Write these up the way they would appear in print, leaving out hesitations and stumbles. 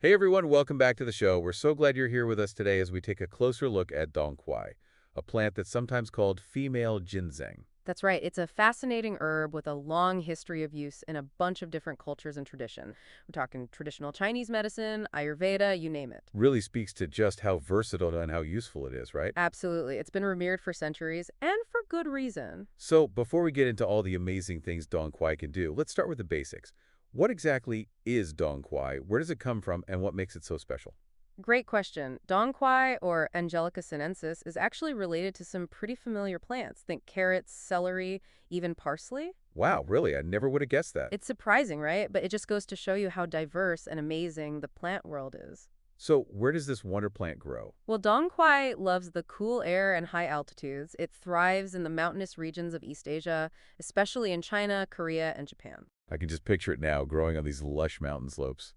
Hey everyone, welcome back to the show. We're so glad you're here with us today as we take a closer look at Dong Quai, a plant that's sometimes called female ginseng. That's right. It's a fascinating herb with a long history of use in a bunch of different cultures and tradition. We're talking traditional Chinese medicine, Ayurveda, you name it. Really speaks to just how versatile and how useful it is, right? Absolutely. It's been revered for centuries and for good reason. So before we get into all the amazing things Dong Quai can do, let's start with the basics. What exactly is Dong Quai? Where does it come from and what makes it so special? Great question. Dong quai, or Angelica sinensis, is actually related to some pretty familiar plants. Think carrots, celery, even parsley. Wow, really? I never would have guessed that. It's surprising, right? But it just goes to show you how diverse and amazing the plant world is. So where does this wonder plant grow? Well, Dongquai loves the cool air and high altitudes. It thrives in the mountainous regions of East Asia, especially in China, Korea, and Japan. I can just picture it now growing on these lush mountain slopes.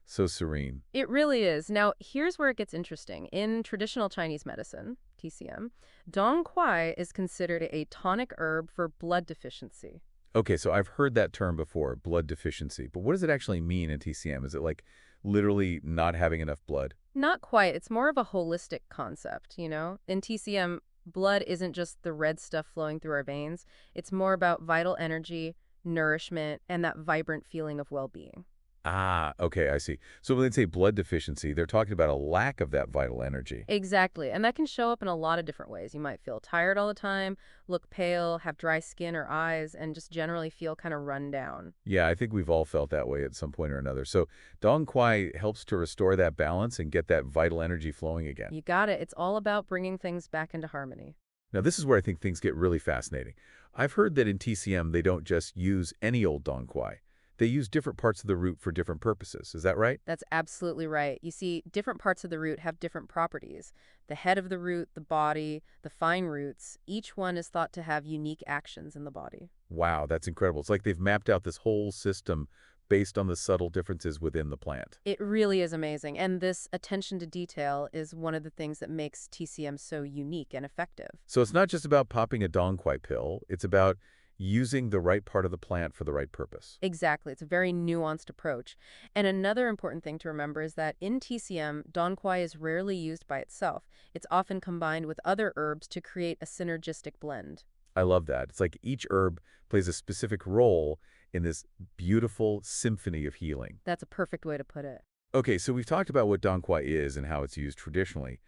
So serene. It really is. Now, here's where it gets interesting. In traditional Chinese medicine, TCM, Dongquai is considered a tonic herb for blood deficiency. Okay, so I've heard that term before, blood deficiency, but what does it actually mean in TCM? Is it like literally not having enough blood? Not quite. It's more of a holistic concept. In TCM, blood isn't just the red stuff flowing through our veins. It's more about vital energy, nourishment, and that vibrant feeling of well-being. Ah, okay, I see. So when they say blood deficiency, they're talking about a lack of that vital energy. Exactly. And that can show up in a lot of different ways. You might feel tired all the time, look pale, have dry skin or eyes, and just generally feel kind of run down. Yeah, I think we've all felt that way at some point or another. So Dong Quai helps to restore that balance and get that vital energy flowing again. You got it. It's all about bringing things back into harmony. Now, this is where I think things get really fascinating. I've heard that in TCM, they don't just use any old Dong Quai. They use different parts of the root for different purposes. Is that right? That's absolutely right. You see, different parts of the root have different properties. The head of the root, the body, the fine roots, each one is thought to have unique actions in the body. Wow, that's incredible. It's like they've mapped out this whole system based on the subtle differences within the plant. It really is amazing. And this attention to detail is one of the things that makes TCM so unique and effective. So it's not just about popping a Dong Quai pill, it's about using the right part of the plant for the right purpose. Exactly. It's a very nuanced approach. And another important thing to remember is that in TCM, Donquai is rarely used by itself. It's often combined with other herbs to create a synergistic blend. I love that. It's like each herb plays a specific role in this beautiful symphony of healing. That's a perfect way to put it. Okay, so we've talked about what Dong Quai is and how it's used traditionally,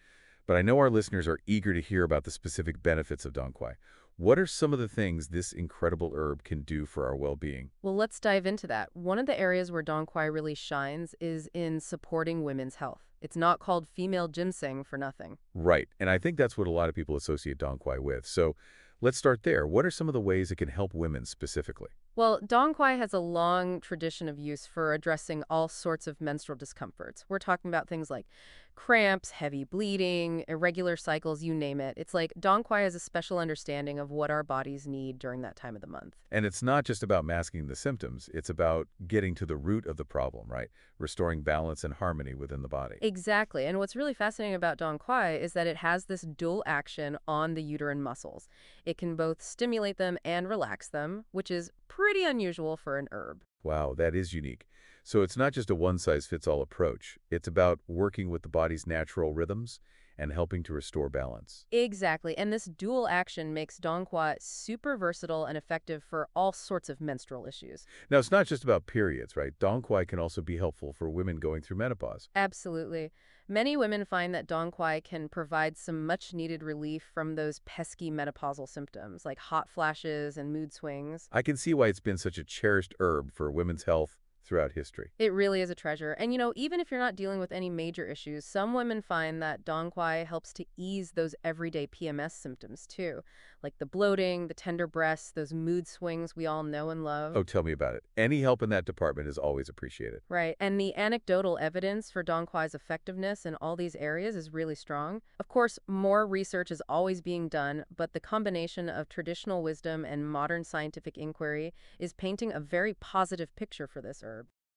but I know our listeners are eager to hear about the specific benefits of Dong Quai. What are some of the things this incredible herb can do for our well-being? Well, let's dive into that. One of the areas where Donquai really shines is in supporting women's health. It's not called female ginseng for nothing. Right, and I think that's what a lot of people associate Dong Quai with. So let's start there. What are some of the ways it can help women specifically? Well, Dongquai has a long tradition of use for addressing all sorts of menstrual discomforts. We're talking about things like cramps, heavy bleeding, irregular cycles, you name it. It's like Dongquai has a special understanding of what our bodies need during that time of the month. And it's not just about masking the symptoms, it's about getting to the root of the problem, right? Restoring balance and harmony within the body. Exactly. And what's really fascinating about Dongquai is that it has this dual action on the uterine muscles. It can both stimulate them and relax them, which is pretty unusual for an herb. Wow, that is unique. So it's not just a one-size-fits-all approach. It's about working with the body's natural rhythms and helping to restore balance. Exactly. And this dual action makes Dongquai super versatile and effective for all sorts of menstrual issues. Now, it's not just about periods, right? Dong Quai can also be helpful for women going through menopause. Absolutely. Many women find that Dongquai can provide some much needed relief from those pesky menopausal symptoms like hot flashes and mood swings. I can see why it's been such a cherished herb for women's health throughout history. It really is a treasure. And even if you're not dealing with any major issues, some women find that Dongquai helps to ease those everyday PMS symptoms too, like the bloating, the tender breasts, those mood swings we all know and love. Oh, tell me about it. Any help in that department is always appreciated. Right. And the anecdotal evidence for Dongquai's effectiveness in all these areas is really strong. Of course, more research is always being done, but the combination of traditional wisdom and modern scientific inquiry is painting a very positive picture for this herb.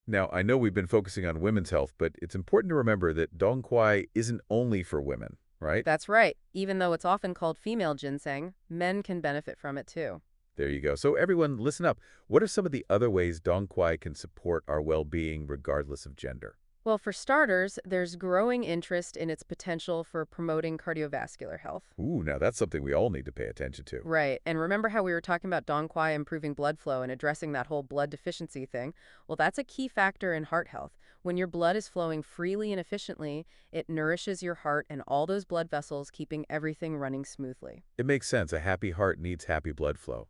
Now, I know we've been focusing on women's health, but it's important to remember that Dong Quai isn't only for women, right? That's right. Even though it's often called female ginseng, men can benefit from it too. There you go. So everyone, listen up. What are some of the other ways Dong Quai can support our well-being regardless of gender? Well, for starters, there's growing interest in its potential for promoting cardiovascular health. Ooh, now that's something we all need to pay attention to. Right. And remember how we were talking about Dong Quai improving blood flow and addressing that whole blood deficiency thing? Well, that's a key factor in heart health. When your blood is flowing freely and efficiently, it nourishes your heart and all those blood vessels, keeping everything running smoothly. It makes sense. A happy heart needs happy blood flow.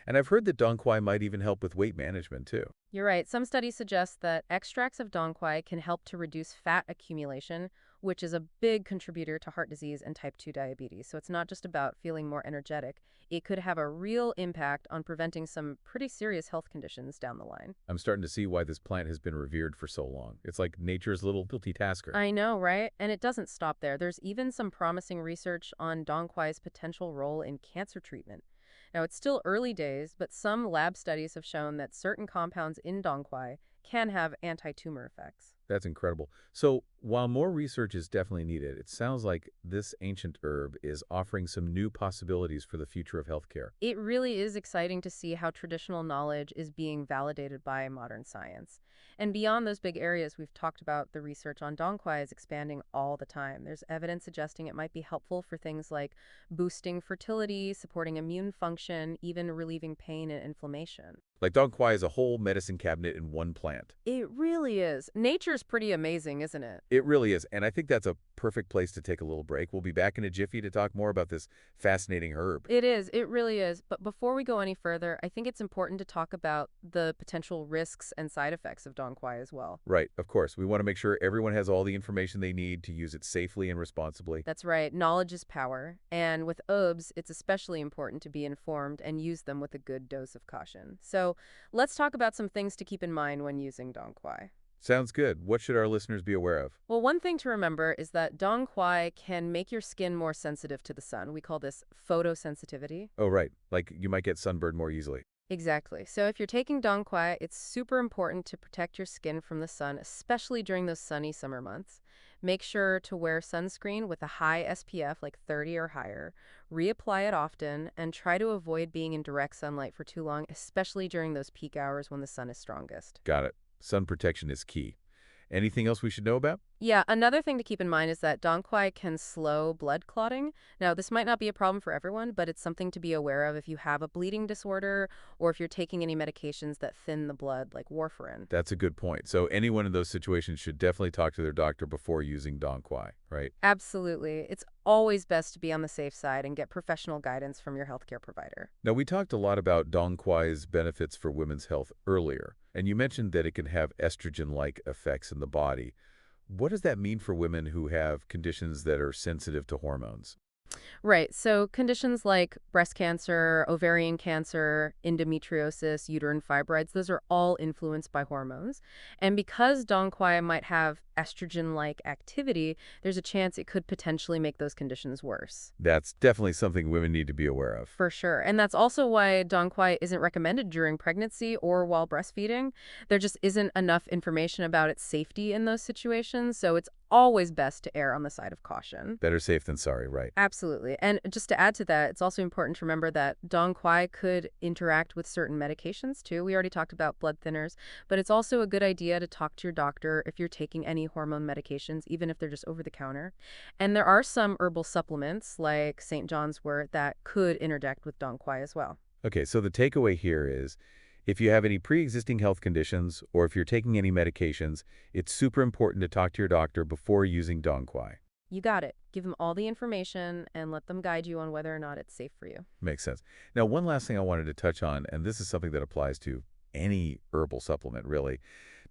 And I've heard that Dong Quai might even help with weight management, too. You're right. Some studies suggest that extracts of Dong Quai can help to reduce fat accumulation, which is a big contributor to heart disease and type 2 diabetes. So it's not just about feeling more energetic. It could have a real impact on preventing some pretty serious health conditions down the line. I'm starting to see why this plant has been revered for so long. It's like nature's little multitasker. I know, right? And it doesn't stop there. There's even some promising research on Dong Quai's potential role in cancer treatment. Now, it's still early days, but some lab studies have shown that certain compounds in Dong Quai can have anti-tumor effects. That's incredible. So, while more research is definitely needed, it sounds like this ancient herb is offering some new possibilities for the future of healthcare. It really is exciting to see how traditional knowledge is being validated by modern science. And beyond those big areas we've talked about, the research on Dongquai is expanding all the time. There's evidence suggesting it might be helpful for things like boosting fertility, supporting immune function, even relieving pain and inflammation. Like Dong Quai is a whole medicine cabinet in one plant. It really is. Nature's pretty amazing, isn't it? It really is, and I think that's a perfect place to take a little break. We'll be back in a jiffy to talk more about this fascinating herb. It is. It really is. But before we go any further, I think it's important to talk about the potential risks and side effects of Dongquai as well. Right, of course. We want to make sure everyone has all the information they need to use it safely and responsibly. That's right. Knowledge is power. And with herbs, it's especially important to be informed and use them with a good dose of caution. So let's talk about some things to keep in mind when using Dongquai. Sounds good. What should our listeners be aware of? Well, one thing to remember is that Dongquai can make your skin more sensitive to the sun. We call this photosensitivity. Oh, right. Like you might get sunburned more easily. Exactly. So if you're taking Dongquai, it's super important to protect your skin from the sun, especially during those sunny summer months. Make sure to wear sunscreen with a high SPF, like 30 or higher. Reapply it often, and try to avoid being in direct sunlight for too long, especially during those peak hours when the sun is strongest. Got it. Sun protection is key. Anything else we should know about? Yeah, another thing to keep in mind is that Dongquai can slow blood clotting. Now, this might not be a problem for everyone, but it's something to be aware of if you have a bleeding disorder or if you're taking any medications that thin the blood, like warfarin. That's a good point. So anyone in those situations should definitely talk to their doctor before using Dong Quai, right? Absolutely. It's always best to be on the safe side and get professional guidance from your healthcare provider. Now, we talked a lot about Dong Quai's benefits for women's health earlier, and you mentioned that it can have estrogen-like effects in the body. What does that mean for women who have conditions that are sensitive to hormones? Right. So conditions like breast cancer, ovarian cancer, endometriosis, uterine fibroids, those are all influenced by hormones. And because Dongquai might have estrogen-like activity, there's a chance it could potentially make those conditions worse. That's definitely something women need to be aware of. For sure. And that's also why Dongquai isn't recommended during pregnancy or while breastfeeding. There just isn't enough information about its safety in those situations, so it's always best to err on the side of caution. Better safe than sorry, right? Absolutely. And just to add to that, it's also important to remember that Dong Quai could interact with certain medications too. We already talked about blood thinners, but it's also a good idea to talk to your doctor if you're taking any hormone medications, even if they're just over the counter. And there are some herbal supplements like St. John's wort that could interact with Dong Quai as well. Okay, so the takeaway here is if you have any pre-existing health conditions or if you're taking any medications, it's super important to talk to your doctor before using Dong Quai. You got it. Give them all the information and let them guide you on whether or not it's safe for you. Makes sense. Now, one last thing I wanted to touch on, and this is something that applies to any herbal supplement, really.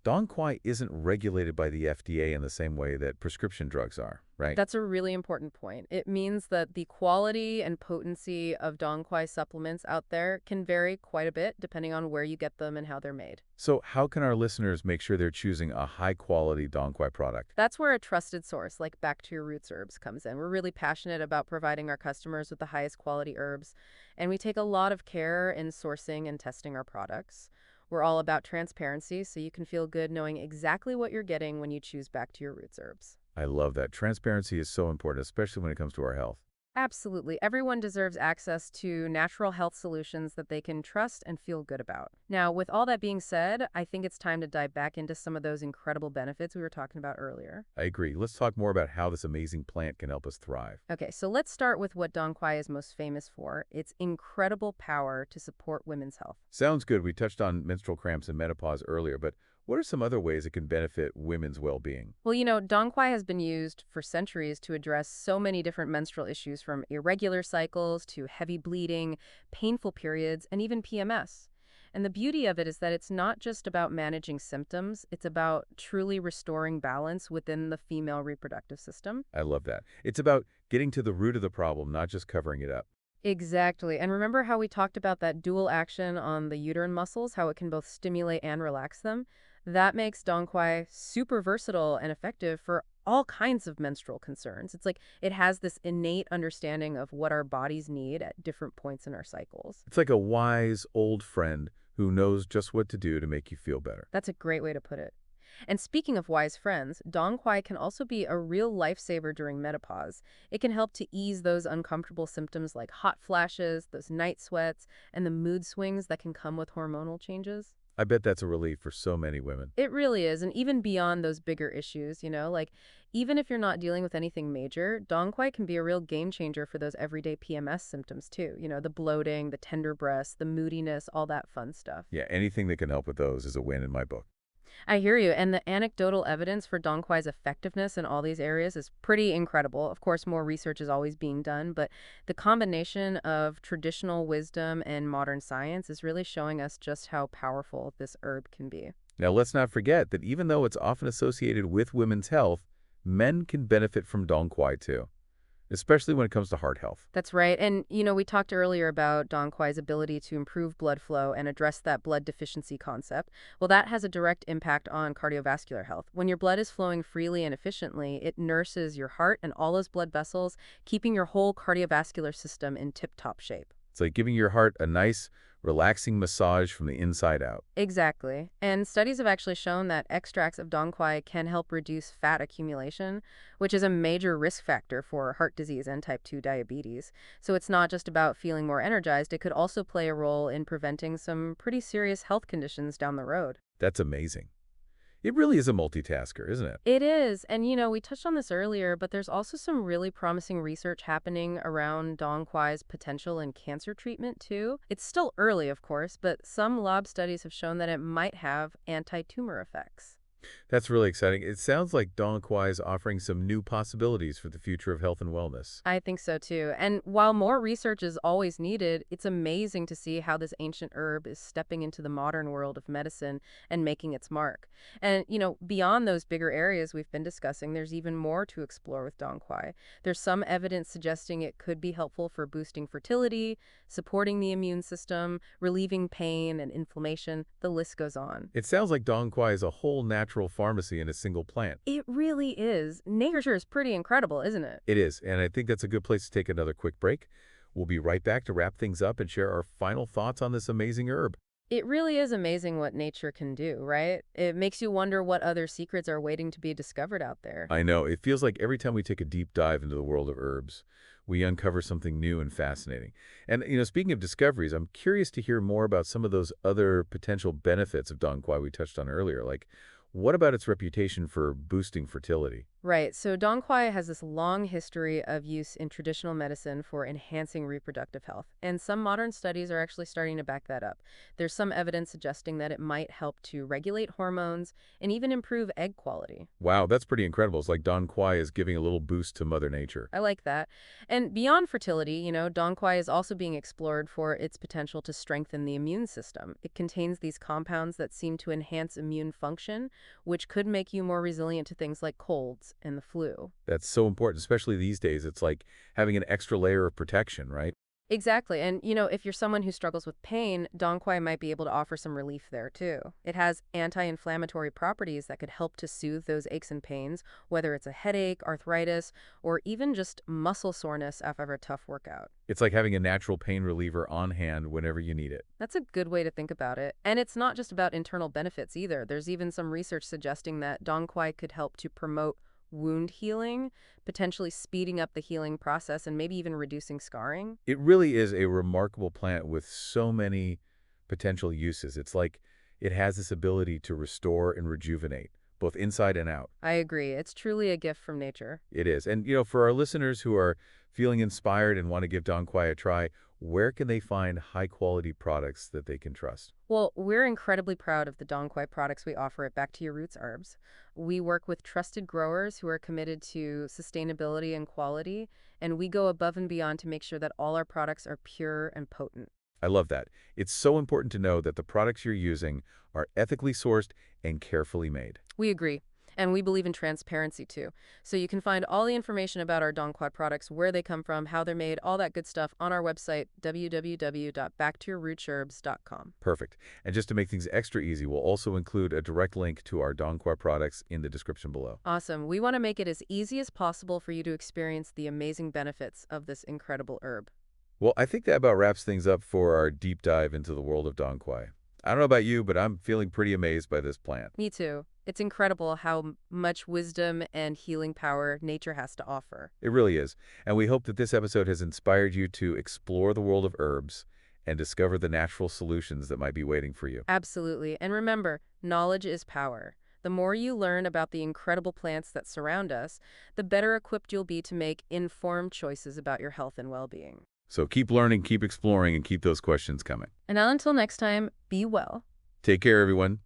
Dong Quai isn't regulated by the FDA in the same way that prescription drugs are, right? That's a really important point. It means that the quality and potency of Dongquai supplements out there can vary quite a bit depending on where you get them and how they're made. So how can our listeners make sure they're choosing a high-quality Dong Quai product? That's where a trusted source like Back to Your Roots Herbs comes in. We're really passionate about providing our customers with the highest quality herbs, and we take a lot of care in sourcing and testing our products. We're all about transparency, so you can feel good knowing exactly what you're getting when you choose Back to Your Roots Herbs. I love that. Transparency is so important, especially when it comes to our health. Absolutely. Everyone deserves access to natural health solutions that they can trust and feel good about. Now, with all that being said, I think it's time to dive back into some of those incredible benefits we were talking about earlier. I agree. Let's talk more about how this amazing plant can help us thrive. Okay, so let's start with what Dong Quai is most famous for, its incredible power to support women's health. Sounds good. We touched on menstrual cramps and menopause earlier, but what are some other ways it can benefit women's well-being? Well, Dong Quai has been used for centuries to address so many different menstrual issues from irregular cycles to heavy bleeding, painful periods, and even PMS. And the beauty of it is that it's not just about managing symptoms, it's about truly restoring balance within the female reproductive system. I love that. It's about getting to the root of the problem, not just covering it up. Exactly. And remember how we talked about that dual action on the uterine muscles, how it can both stimulate and relax them? That makes Dong Quai super versatile and effective for all kinds of menstrual concerns. It's like it has this innate understanding of what our bodies need at different points in our cycles. It's like a wise old friend who knows just what to do to make you feel better. That's a great way to put it. And speaking of wise friends, Dong Quai can also be a real lifesaver during menopause. It can help to ease those uncomfortable symptoms like hot flashes, those night sweats, and the mood swings that can come with hormonal changes. I bet that's a relief for so many women. It really is. And even beyond those bigger issues, like even if you're not dealing with anything major, Dong Quai can be a real game changer for those everyday PMS symptoms too. The bloating, the tender breasts, the moodiness, all that fun stuff. Yeah, anything that can help with those is a win in my book. I hear you. And the anecdotal evidence for Dong Quai's effectiveness in all these areas is pretty incredible. Of course, more research is always being done, but the combination of traditional wisdom and modern science is really showing us just how powerful this herb can be. Now, let's not forget that even though it's often associated with women's health, men can benefit from Dong Quai too, especially when it comes to heart health. That's right. And, we talked earlier about Dong Quai's ability to improve blood flow and address that blood deficiency concept. Well, that has a direct impact on cardiovascular health. When your blood is flowing freely and efficiently, it nurses your heart and all those blood vessels, keeping your whole cardiovascular system in tip-top shape. It's like giving your heart a nice, relaxing massage from the inside out. Exactly. And studies have actually shown that extracts of Dong Quai can help reduce fat accumulation, which is a major risk factor for heart disease and type 2 diabetes. So it's not just about feeling more energized, it could also play a role in preventing some pretty serious health conditions down the road. That's amazing. It really is a multitasker, isn't it? It is. And, we touched on this earlier, but there's also some really promising research happening around Dong Quai's potential in cancer treatment, too. It's still early, of course, but some lab studies have shown that it might have anti-tumor effects. That's really exciting. It sounds like Dong Quai is offering some new possibilities for the future of health and wellness. I think so too. And while more research is always needed, it's amazing to see how this ancient herb is stepping into the modern world of medicine and making its mark. And, beyond those bigger areas we've been discussing, there's even more to explore with Dong Quai. There's some evidence suggesting it could be helpful for boosting fertility, supporting the immune system, relieving pain and inflammation. The list goes on. It sounds like Dong Quai is a whole natural pharmacy in a single plant. It really is. Nature is pretty incredible, isn't it? It is, and I think that's a good place to take another quick break. We'll be right back to wrap things up and share our final thoughts on this amazing herb. It really is amazing what nature can do, right? It makes you wonder what other secrets are waiting to be discovered out there. I know, it feels like every time we take a deep dive into the world of herbs, we uncover something new and fascinating. And, speaking of discoveries, I'm curious to hear more about some of those other potential benefits of Dong Quai we touched on earlier. Like, what about its reputation for boosting fertility? Right. So Dong Quai has this long history of use in traditional medicine for enhancing reproductive health, and some modern studies are actually starting to back that up. There's some evidence suggesting that it might help to regulate hormones and even improve egg quality. Wow, that's pretty incredible. It's like Dong Quai is giving a little boost to Mother Nature. I like that. And beyond fertility, Dong Quai is also being explored for its potential to strengthen the immune system. It contains these compounds that seem to enhance immune function, which could make you more resilient to things like colds and the flu. That's so important, especially these days. It's like having an extra layer of protection, right? Exactly. And, if you're someone who struggles with pain, Dong Quai might be able to offer some relief there, too. It has anti-inflammatory properties that could help to soothe those aches and pains, whether it's a headache, arthritis, or even just muscle soreness after a tough workout. It's like having a natural pain reliever on hand whenever you need it. That's a good way to think about it. And it's not just about internal benefits either. There's even some research suggesting that Dong Quai could help to promote wound healing, potentially speeding up the healing process and maybe even reducing scarring. It really is a remarkable plant with so many potential uses. It's like it has this ability to restore and rejuvenate, both inside and out. I agree. It's truly a gift from nature. It is. And, for our listeners who are feeling inspired and want to give Dong Quai a try, where can they find high-quality products that they can trust? Well, we're incredibly proud of the Dong Quai products we offer at Back to Your Roots Herbs. We work with trusted growers who are committed to sustainability and quality, and we go above and beyond to make sure that all our products are pure and potent. I love that. It's so important to know that the products you're using are ethically sourced and carefully made. We agree. And we believe in transparency too. So you can find all the information about our Dong Quai products, where they come from, how they're made, all that good stuff on our website, www.backtoyourrootsherbs.com. Perfect. And just to make things extra easy, we'll also include a direct link to our Dong Quai products in the description below. Awesome. We want to make it as easy as possible for you to experience the amazing benefits of this incredible herb. Well, I think that about wraps things up for our deep dive into the world of Dong Quai. I don't know about you, but I'm feeling pretty amazed by this plant. Me too. It's incredible how much wisdom and healing power nature has to offer. It really is. And we hope that this episode has inspired you to explore the world of herbs and discover the natural solutions that might be waiting for you. Absolutely. And remember, knowledge is power. The more you learn about the incredible plants that surround us, the better equipped you'll be to make informed choices about your health and well-being. So keep learning, keep exploring, and keep those questions coming. And until next time, be well. Take care, everyone.